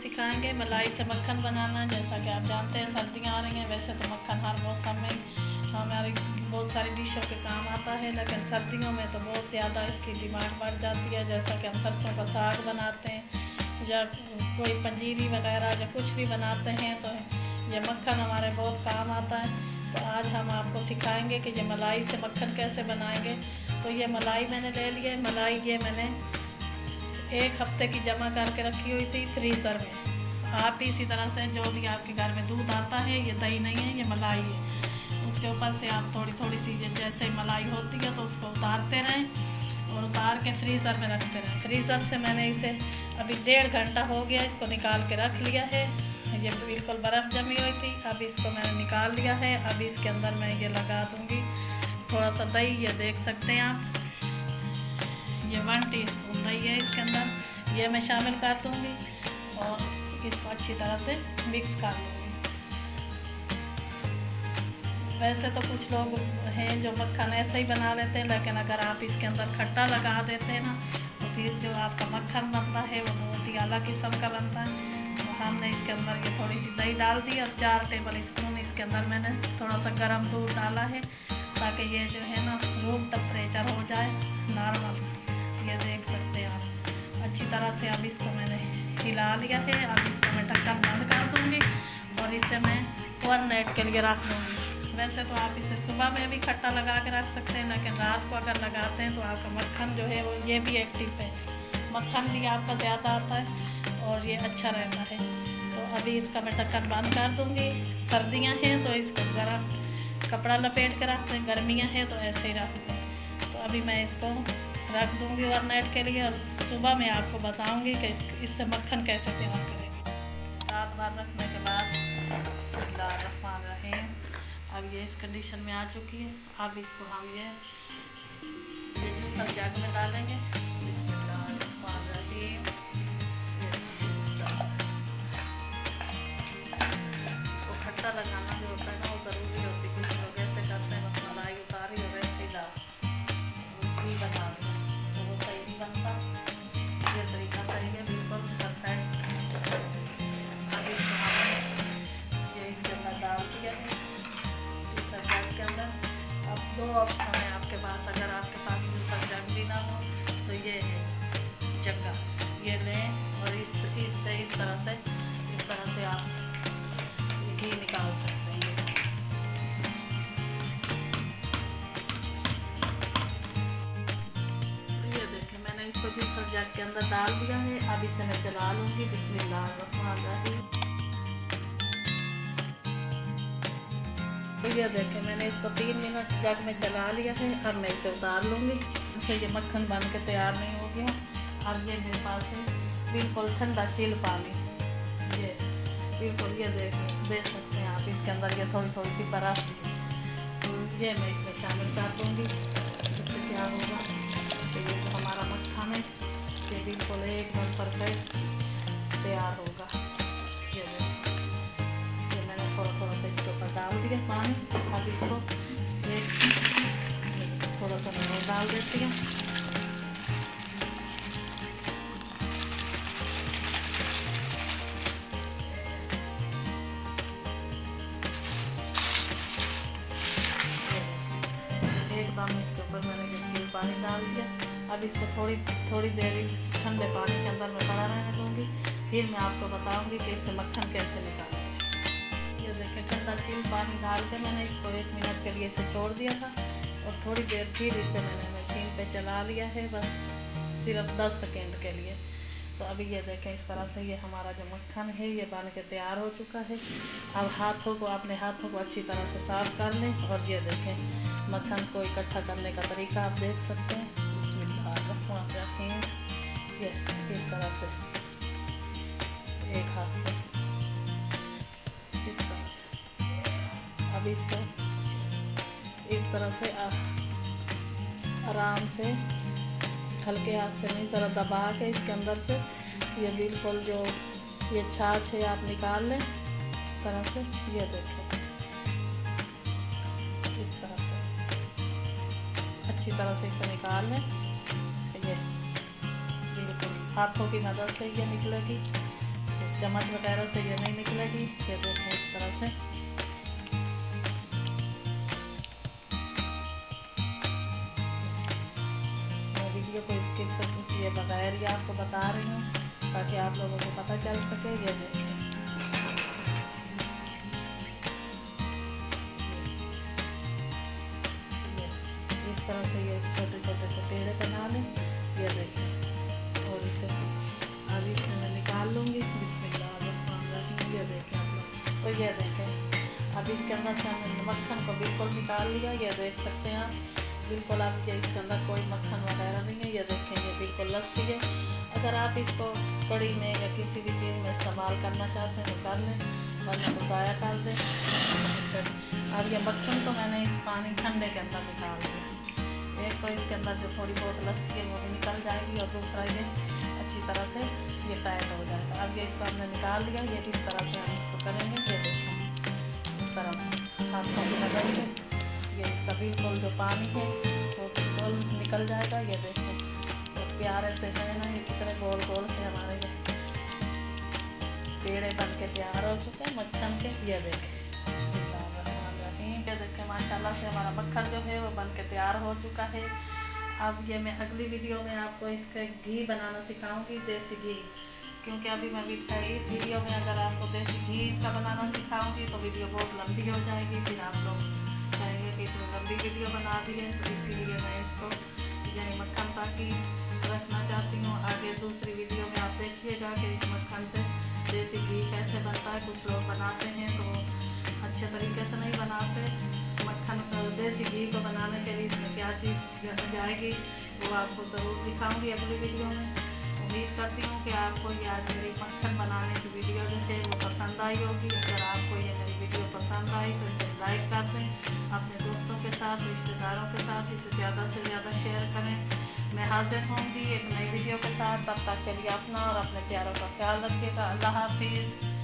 सिखाएंगे मलाई से मक्खन बनाना। जैसा कि आप जानते हैं सर्दियाँ आ रही हैं, वैसे तो मक्खन हर मौसम में हमारी बहुत सारी डिशों के काम आता है, लेकिन सर्दियों में तो बहुत ज़्यादा इसकी डिमांड बढ़ जाती है। जैसा कि हम सरसों का साग बनाते हैं या कोई पंजीरी वगैरह या कुछ भी बनाते हैं तो ये मक्खन हमारे बहुत काम आता है। तो आज हम आपको सिखाएंगे कि ये मलाई से मक्खन कैसे बनाएंगे। तो ये मलाई मैंने ले ली है। मलाई ये मैंने 1 हफ्ते की जमा करके रखी हुई थी फ्रीज़र में। आप इसी तरह से जो भी आपके घर में दूध आता है, ये दही नहीं है, ये मलाई है, उसके ऊपर से आप थोड़ी थोड़ी सी जैसे मलाई होती है तो उसको उतारते रहें और उतार के फ्रीज़र में रखते रहें। फ्रीज़र से मैंने इसे अभी 1.5 घंटा हो गया, इसको निकाल के रख लिया है। ये बिल्कुल बर्फ़ जमी हुई थी, अब इसको मैंने निकाल लिया है। अब इसके अंदर मैं ये लगा दूँगी थोड़ा सा दही, ये देख सकते हैं आप, ये 1 टीस्पून दही है इसके अंदर, ये मैं शामिल कर दूँगी और इसको अच्छी तरह से मिक्स कर लूँगी। वैसे तो कुछ लोग हैं जो मक्खन ऐसे ही बना लेते हैं, लेकिन अगर आप इसके अंदर खट्टा लगा देते हैं ना तो फिर जो आपका मक्खन बनता है वो बहुत ही अलग किस्म का बनता है। तो हमने इसके अंदर ये थोड़ी सी दही डाल दी और 4 टेबल स्पून इसके अंदर मैंने थोड़ा सा गर्म दूध डाला है, ताकि ये जो है ना रूम टेम्परेचर हो जाए नॉर्मल। ये देख सकते हैं आप अच्छी तरह से। अब इसको मैंने हिला लिया है। अब इसको मैं ढक्कन बंद कर दूँगी और इसे मैं ओवरनाइट के लिए रख दूँगी। वैसे तो आप इसे सुबह में भी खट्टा लगा के रख सकते हैं, लेकिन रात को अगर लगाते हैं तो आपका मक्खन जो है वो ये भी एक्टिव है, मक्खन भी आपका ज़्यादा आता है और ये अच्छा रहता है। तो अभी इसका मैं ढक्कन बंद कर दूँगी। सर्दियाँ हैं तो इसको गर्म कपड़ा लपेट के रखते हैं, गर्मियाँ हैं तो ऐसे ही रखते हैं। तो अभी मैं इसको रख दूँगी ओवरनाइट के लिए और सुबह मैं आपको बताऊँगी कि इससे मक्खन कैसे तैयार करेंगे। रात भर रखने के बाद बिस्मिल्लाहिर्रहमानिर्रहीम, अब ये इस कंडीशन में आ चुकी है। अब इसको हम ये जूसर जग में डालेंगे। बिस्मिल्लाहिर्रहमानिर्रहीम, इसको खट्टा लगाना जो होता है ना वो ज़रूरी होती है। कुछ लोग ऐसे करते हैं बस मलाई उतारी और ऐसे ही डाल भी बना दें तो वो सही नहीं बनता। ये तरीका सही है, बिल्कुल परफेक्ट। अब इसको हमने ये इसके अंदर डाल दिया है जूसर जग के अंदर। अब 2 ऑप्शन है आपके पास, अगर आपके पास जूसर जग भी ना हो तो ये है जग्गा, ये लें और इससे इस तरह से आप घी निकाल सकते हैं। ये देखें मैंने इसको जूसर जग के अंदर डाल दिया है। अब इसे मैं चला लूँगी। बिस्मिल्लाहिर्रहमानिर्रहीम। तो ये देखें मैंने इसको 3 मिनट जग में चला लिया है। अब मैं इसे उतार लूँगी। इससे ये मक्खन बन के तैयार नहीं हो गया। अब ये मेरे पास है बिल्कुल ठंडा चिल पानी, ये बिल्कुल ये देख सकते हैं आप, इसके अंदर ये थोड़ी थोड़ी सी बर्फ़ है, तो ये मैं इसमें शामिल कर दूँगी। इससे क्या होगा तो ये जो हमारा मक्खन है ये बिल्कुल एकदम परफेक्ट तैयार होगा। ये मैंने थोड़ा थोड़ा सा इसके ऊपर डाल दिया पानी। अब इसको थोड़ा सा मैं डाल देती हूँ। एकदम इसके ऊपर मैंने जो चिल पानी डाल दिया। अब इसको थोड़ी देर इस ठंडे पानी के अंदर मैं पड़ा रहने दूँगी, फिर मैं आपको बताऊँगी कि इससे मक्खन कैसे निकालेंगे। ये देखें ठंडा चिल पानी डाल के मैंने इसको 1 मिनट के लिए इसे छोड़ दिया था और थोड़ी देर फिर इसे मैंने मशीन पे चला लिया है, बस सिर्फ 10 सेकेंड के लिए। तो अभी ये देखें इस तरह से ये हमारा जो मक्खन है ये बन के तैयार हो चुका है। अब अपने हाथों को अच्छी तरह से साफ़ कर लें और ये देखें मक्खन को इकट्ठा करने का तरीका आप देख सकते हैं। बिस्मिल्लाहिर्रहमानिर्रहीम, ये इस तरह से एक हाथ से इस तरह से। अब इसको इस तरह से आराम से हल्के हाथ से नहीं, ज़रा दबा के इसके अंदर से ये बिल्कुल जो ये छाछ है आप निकाल लें इस तरह से। ये देखें इस तरह से अच्छी तरह से इसे निकाल लें। ये बिल्कुल हाथों की मदद से ये निकलेगी। चम्मच वगैरह से ये नहीं निकलेगी। ये देखें इस तरह से। मैं वीडियो को स्किप किए बगैर ही आपको बता रही हूँ ताकि आप लोगों को पता चल सके। ये देखें इस तरह से ये छोटे छोटे से पेड़े बना लें। ये देखें और इसे अभी इसमें मैं निकाल लूँगी। बिस्मिल्लाह। ये देखें आप लोग। तो ये देखें अभी इसके अंदर से हमने मक्खन को बिल्कुल निकाल लिया। ये देख सकते हैं आप बिल्कुल आपके इसके अंदर कोई मक्खन वगैरह नहीं है। ये देखें ये बिल्कुल लस्सी है। अगर आप इसको कड़ी में या किसी भी चीज़ में इस्तेमाल करना चाहते हैं तो कर लें, वरना तो ज़ाया कर दें। अब ये मक्खन को मैंने इस पानी ठंडे के अंदर निकाल दिया। एक तो इसके अंदर जो थोड़ी बहुत लस्सी है वो भी निकल जाएगी और दूसरा ये अच्छी तरह से ये टाइट हो जाएगा। अब ये इसको हमने निकाल लिया। ये इस तरह से हम इसको करेंगे। ये देखें इस तरह हाथों की मदद से ये इसका बिल्कुल जो पानी है वो बिल्कुल निकल जाएगा। ये देखें तो प्यारे से है ना, ये कितने गोल गोल से हमारे ये पेड़े बन के तैयार हो चुके हैं मक्खन के। ये देखें ये देखें माशाल्लाह से हमारा मक्खन जो है वो बन के तैयार हो चुका है। अब ये मैं अगली वीडियो में आपको इसका घी बनाना सिखाऊंगी, देसी घी। क्योंकि अभी मैं इस वीडियो में अगर आपको देसी घी इसका बनाना सिखाऊंगी तो वीडियो बहुत लंबी हो जाएगी। फिर आप लोग कहेंगे कि इतनी लंबी वीडियो बना दी है। तो इसीलिए मैं इसको यानी मक्खन ताकि रखना चाहती हूँ। आगे दूसरी वीडियो में आप देखिएगा कि इस मक्खन से देसी घी कैसे बनता है। कुछ लोग बनाते हैं तो अच्छे तरीके से नहीं बनाते। मक्खन देसी घी को बनाने के लिए इसमें क्या चीज़ जाएगी वो आपको ज़रूर दिखाऊंगी अगली वीडियो में। उम्मीद करती हूँ कि आपको ये आज मेरी मक्खन बनाने की वीडियो जो है वो पसंद आई होगी। अगर आपको ये मेरी वीडियो पसंद आई तो इसे लाइक कर दें, अपने दोस्तों के साथ रिश्तेदारों के साथ इसे ज़्यादा से ज़्यादा शेयर करें। मैं हाजिर होंगी एक नई वीडियो के साथ। तब तक के लिए अपना और अपने प्यारों का ख्याल रखिएगा। अल्लाह हाफिज़।